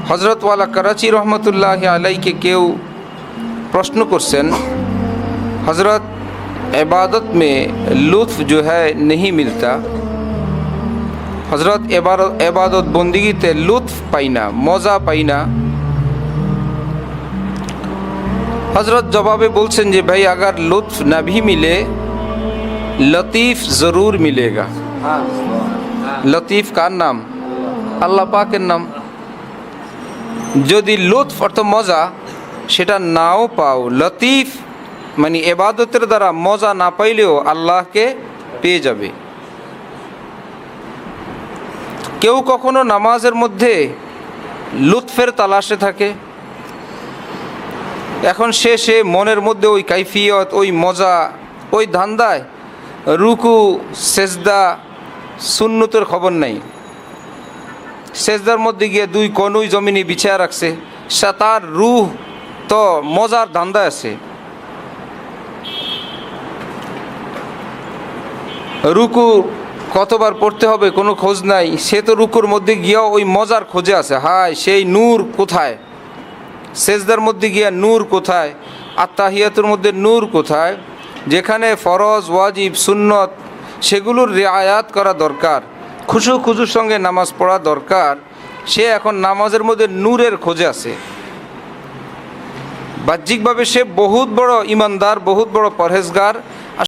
हज़रत वाला कराची रहमतुल्लाह अलैहि के केव प्रश्न करছেন हज़रत इबादत में लुत्फ़ जो है नहीं मिलता, हज़रत इबादत बंदगीते लुत्फ़ पाई ना, मज़ा पाई ना। हज़रत जवाबे बोलছেন যে भाई अगर लुत्फ़ ना भी मिले लतीफ़ ज़रूर मिलेगा। लतीफ़ का नाम अल्लाह पाकेर नाम। যদি লুৎফ অর্থ মজা সেটা নাও পাও, লতিফ মানে ইবাদতের দ্বারা মজা না পাইলেও আল্লাহকে পেয়ে যাবে। কেউ কখনো নামাজের মধ্যে লুৎফের তালাশে থাকে, এখন সে মনের মধ্যে ওই কাইফিয়ত, ওই মজা, ওই ধান্দায় রুকু সেজদা সুন্নতের খবর নাই। সেজদার মধ্যে গিয়ে দুই কনুই জমিনে বিছায়া রাখছে, সে তার রুহ তো মজার ধান্দায় আছে। রুকু কতবার পড়তে হবে কোনো খোঁজ নাই, সে তো রুকুর মধ্যে গিয়েও ওই মজার খোঁজে আছে। হায় সেই নূর কোথায়, সেজদার মধ্যে গিয়া নূর কোথায়, আত্তাহিয়াতুর মধ্যে নূর কোথায়। যেখানে ফরজ ওয়াজিব সুন্নত সেগুলোর রিআয়াত করা দরকার, খুজুর সঙ্গে নামাজ পড়া দরকার, সে এখন নামাজের মধ্যে নূরের খোঁজে আছে। বাহ্যিকভাবে সে বহুত বড় ইমানদার, বহুত বড় পরহেজগার,